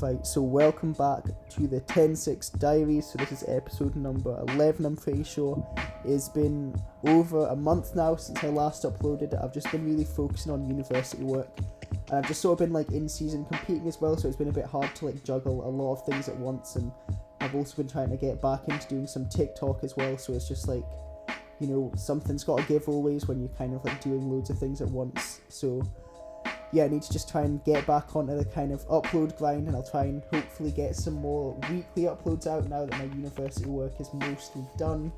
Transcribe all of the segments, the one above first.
Right, so welcome back to the 10-6 Diaries. So this is episode number 11, I'm pretty sure. It's been over a month now since I last uploaded. I've just been really focusing on university work. And I've just sort of been in season competing as well, so it's been a bit hard to juggle a lot of things at once. And I've also been trying to get back into doing some TikTok as well, so it's just something's got to give always when you're kind of doing loads of things at once. So yeah, I need to just try and get back onto the kind of upload grind, and I'll try and hopefully get some more weekly uploads out now that my university work is mostly done.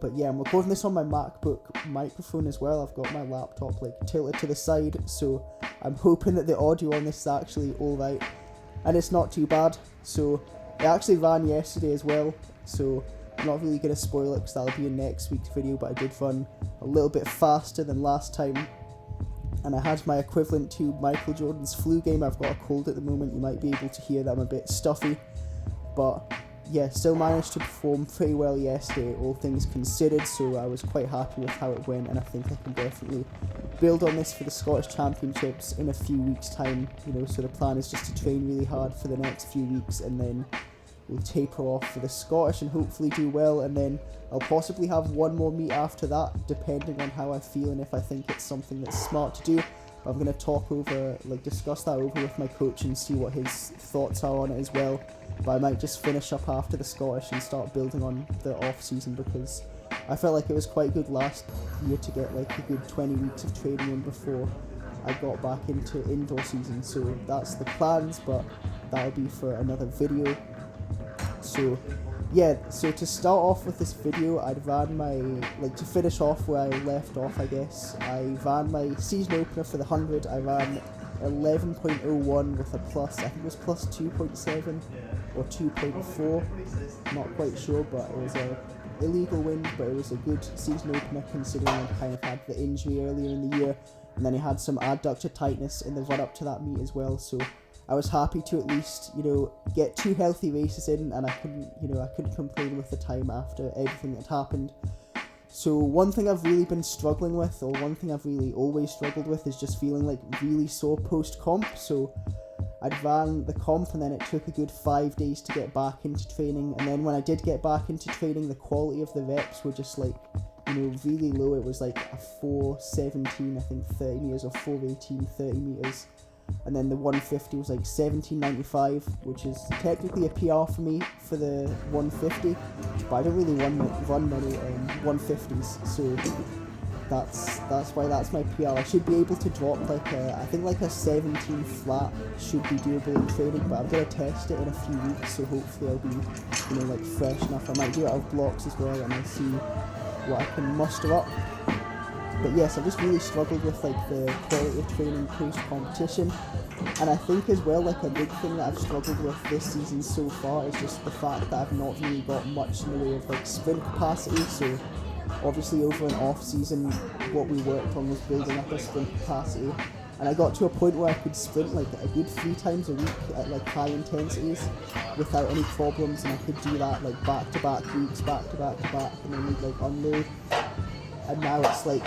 But yeah, I'm recording this on my MacBook microphone as well. I've got my laptop tilted to the side, so I'm hoping that the audio on this is actually alright, and it's not too bad. So it actually ran yesterday as well, so I'm not really going to spoil it because that'll be in next week's video, but I did run a little bit faster than last time. And I had my equivalent to Michael Jordan's flu game. I've got a cold at the moment. You might be able to hear that I'm a bit stuffy. But yeah, still managed to perform pretty well yesterday, all things considered. So I was quite happy with how it went. And I think I can definitely build on this for the Scottish Championships in a few weeks' time. So the plan is just to train really hard for the next few weeks. And then we'll taper off for the Scottish and hopefully do well. And then I'll possibly have one more meet after that, depending on how I feel and if I think it's something that's smart to do. But I'm going to discuss that over with my coach and see what his thoughts are on it as well. But I might just finish up after the Scottish and start building on the off season, because I felt like it was quite good last year to get a good 20 weeks of training in before I got back into indoor season. So that's the plans, but that'll be for another video. So yeah, so to start off with this video, I'd ran my, to finish off where I left off, I guess, I ran my season opener for the 100. I ran 11.01 with a plus, I think it was plus 2.7 or 2.4, not quite sure, but it was a illegal win, but it was a good season opener considering I kind of had the injury earlier in the year, and then I had some adductor tightness in the run up to that meet as well, so I was happy to at least, get 2 healthy races in, and I couldn't complain with the time after everything that happened. So one thing I've really been struggling with, or one thing I've really always struggled with, is just feeling really sore post-comp. So I'd ran the comp, and then it took a good 5 days to get back into training, and then when I did get back into training, the quality of the reps were just really low. It was a 4:17, I think, 30 meters, or 4:18, 30 meters. And then the 150 was 17:95, which is technically a PR for me for the 150, but I don't really run many 150s, so that's why that's my PR. I should be able to drop I think a 17 flat should be doable in training, but I'm going to test it in a few weeks, so hopefully I'll be fresh enough. I might do it out of blocks as well, and I'll see what I can muster up. But yes, I've just really struggled with the quality of training post-competition, and I think as well a big thing that I've struggled with this season so far is just the fact that I've not really got much in the way of sprint capacity. So obviously over an off season, what we worked on was building up a sprint capacity, and I got to a point where I could sprint a good 3 times a week at high intensities without any problems, and I could do that back to back weeks, back to back to back, and then we'd unload. And now it's if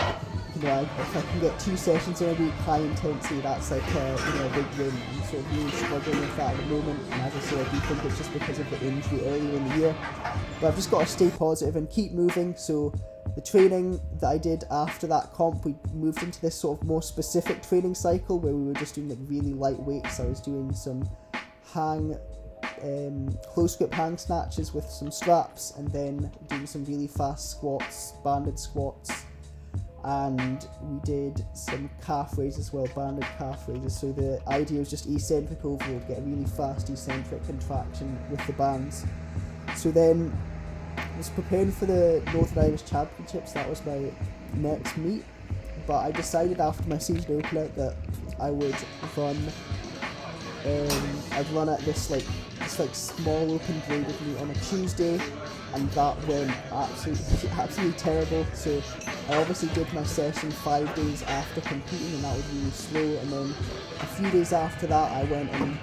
I can get 2 sessions in a week high intensity, that's a big win. I'm sort of really struggling with that at the moment, and as I say, I do think it's just because of the injury earlier in the year. But I've just got to stay positive and keep moving. So the training that I did after that comp, we moved into this sort of more specific training cycle where we were just doing really light weights. I was doing some close grip hang snatches with some straps, and then doing some really fast squats, banded squats, and we did some calf raises as well, banded calf raises. So the idea was just eccentric overload, get a really fast eccentric contraction with the bands. So then I was preparing for the Northern Irish Championships. That was my next meet, but I decided after my season opener that I would run I'd run at this small open graded meet on a Tuesday, and that went absolutely terrible. So I obviously did my session 5 days after competing, and that was really slow, and then a few days after that I went and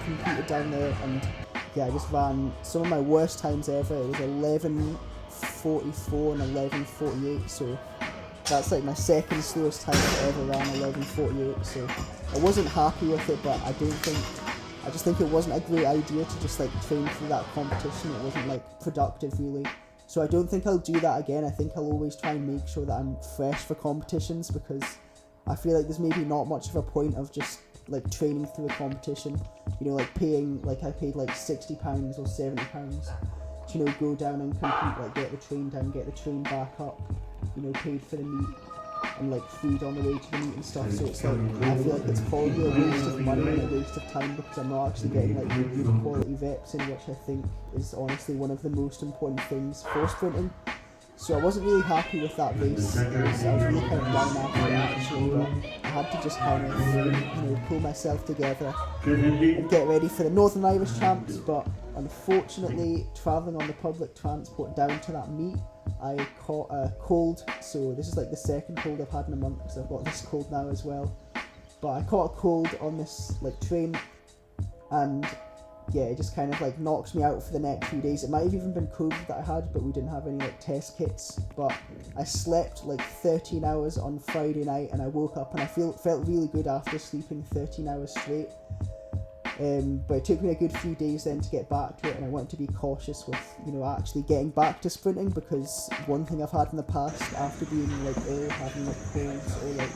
competed down there, and yeah, I just ran some of my worst times ever. It was 11:44 and 11:48, so that's my second slowest time I've ever ran, 11:48, so I wasn't happy with it, but I don't think I just think it wasn't a great idea to just like train for that competition. It wasn't like productive really. So I don't think I'll do that again. I think I'll always try and make sure that I'm fresh for competitions, because I feel like there's maybe not much of a point of just like training through a competition, you know, like paying, like I paid like £60 or £70 to, you know, go down and compete, like get the train down, get the train back up, you know, paid for the meet and like food on the way to the meet and stuff. So it's like, I feel like it's probably a waste of money and a waste of time, because I'm not actually getting like good quality reps in, which I think is honestly one of the most important things for sprinting. So I wasn't really happy with that race. I was really kind of down after it actually, but I had to just kind of, you know, pull myself together and get ready for the Northern Irish Champs. But unfortunately, travelling on the public transport down to that meet, I caught a cold. So this is like the second cold I've had in a month, because I've got this cold now as well. But I caught a cold on this like train, and yeah, it just kind of like knocked me out for the next few days. It might have even been COVID that I had, but we didn't have any like test kits. But I slept like 13 hours on Friday night, and I woke up and I felt really good after sleeping 13 hours straight. But it took me a good few days then to get back to it, and I want to be cautious with, you know, actually getting back to sprinting, because one thing I've had in the past after being like ill, having like colds or like,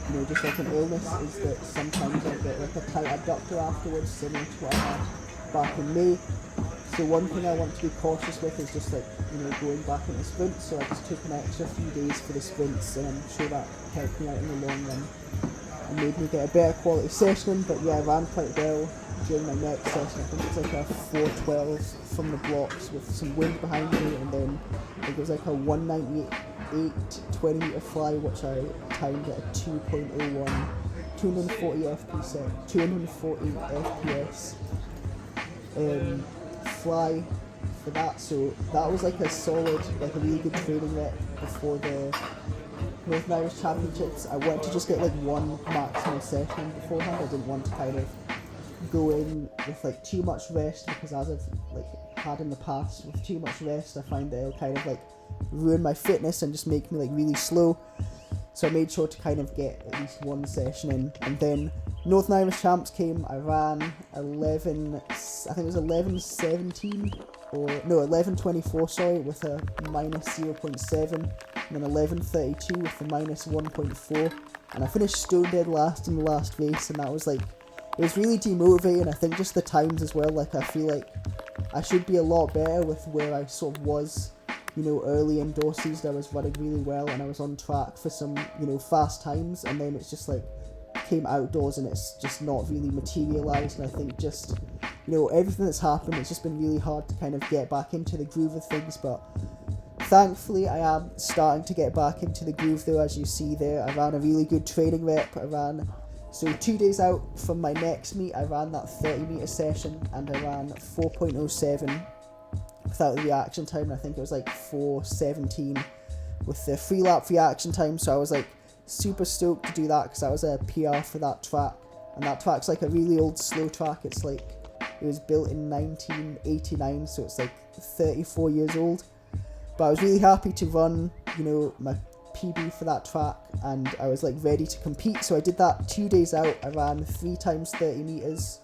you know, just like an illness, is that sometimes I get like a tight abductor afterwards, similar to what I had back in May. So one thing I want to be cautious with is just like, you know, going back into sprints. So I just took an extra few days for the sprints, and I'm sure that helped me out in the long run and made me get a better quality session in. But yeah, I ran quite well during my next session. I think it was like a 4:12 from the blocks with some wind behind me, and then I think it was like a 198 20 meter fly, which I timed at a 2.01, 240 FPS fly for that. So that was like a solid, like a really good training rep before the Northern Irish Championships. I wanted to just get like one maximal session beforehand. I didn't want to kind of go in with like too much rest, because as I've like had in the past, with too much rest I find that it'll kind of like ruin my fitness and just make me like really slow. So I made sure to kind of get at least one session in. And then Northern Irish Champs came. I ran 11:17 or no 11:24 sorry, with a minus 0.7, and then 11:32 with a minus 1.4, and I finished stone dead last in the last race. And that was like, it was really demotivating. I think just the times as well, like I feel like I should be a lot better with where I sort of was, you know, early indoor season. I was running really well and I was on track for some, you know, fast times, and then it's just like came outdoors and it's just not really materialised. And I think just, you know, everything that's happened, it's just been really hard to kind of get back into the groove of things. But thankfully I am starting to get back into the groove though. As you see there, I ran a really good training rep. So 2 days out from my next meet, I ran that 30 metre session, and I ran 4.07 without the reaction time. I think it was like 4:17 with the 3 lap reaction time. So I was like super stoked to do that, because that was a PR for that track, and that track's like a really old slow track. It's like, it was built in 1989, so it's like 34 years old. But I was really happy to run, you know, my PB for that track, and I was like ready to compete. So I did that 2 days out. I ran 4 times 30 meters,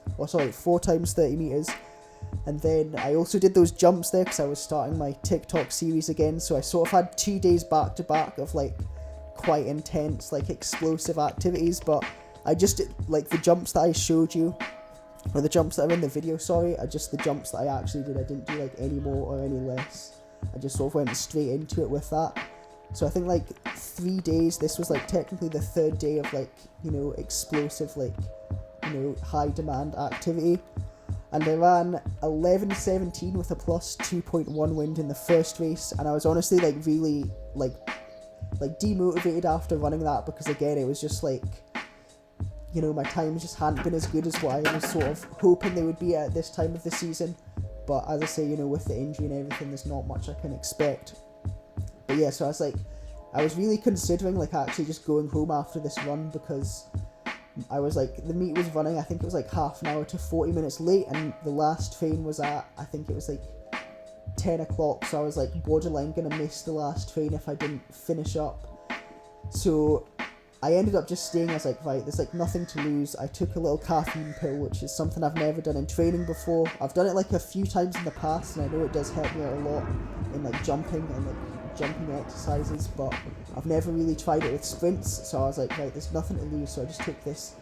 and then I also did those jumps there because I was starting my TikTok series again. So I sort of had 2 days back to back of like quite intense, like explosive activities. But I just did like the jumps that I showed you, or the jumps that are in the video, are just the jumps that I actually did. I didn't do like any more or any less. I just sort of went straight into it with that. So I think like 3 days, this was like technically the 3rd day of like, you know, explosive, like, you know, high demand activity. And I ran 11:17 with a plus 2.1 wind in the first race, and I was honestly like really like demotivated after running that, because again it was just like, you know, my times just hadn't been as good as what I was sort of hoping they would be at this time of the season. But as I say, you know, with the injury and everything, there's not much I can expect. But yeah, so I was really considering like actually just going home after this run, because I was like, the meet was running, I think it was like half an hour to 40 minutes late, and the last train was at, I think it was like 10 o'clock, so I was like borderline gonna miss the last train if I didn't finish up. So I ended up just staying. I was like, right, there's like nothing to lose. I took a little caffeine pill, which is something I've never done in training before. I've done it like a few times in the past, and I know it does help me out a lot in like jumping and like jumping exercises, but I've never really tried it with sprints. So I was like, right, there's nothing to lose. So I just took this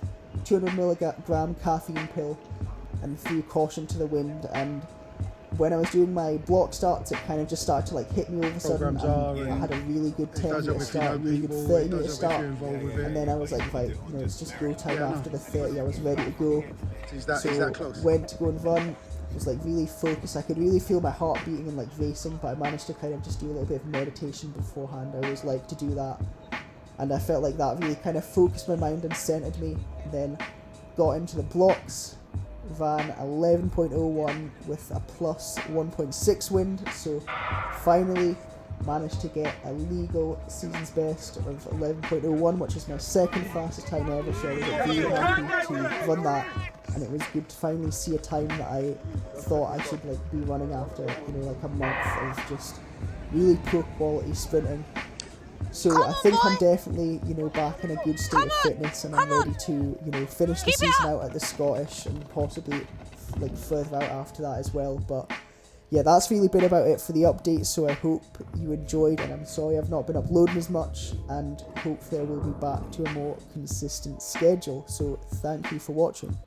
200 milligram caffeine pill and threw caution to the wind. And when I was doing my block starts, it kind of just started to like hit me all of a sudden. And I had a really good 10-meter start, really good 30-meter start, and then I was like, right, it's just go time after the 30. I was ready to go. Is that close? Went to go and run. Was like really focused. I could really feel my heart beating and like racing, but I managed to kind of just do a little bit of meditation beforehand. I always like to do that, and I felt like that really kind of focused my mind and centered me. And then got into the blocks. Ran 11.01 with a plus 1.6 wind, so finally managed to get a legal season's best of 11.01, which is my second fastest time ever, so I was like, really happy to run that, and it was good to finally see a time that I thought I should like be running after, like a month of just really poor quality sprinting. So I think I'm definitely, back in a good state of fitness, and I'm ready to, finish the season out at the Scottish and possibly like further out after that as well. But yeah, that's really been about it for the update. So I hope you enjoyed, and I'm sorry I've not been uploading as much, and hopefully I will be back to a more consistent schedule. So thank you for watching.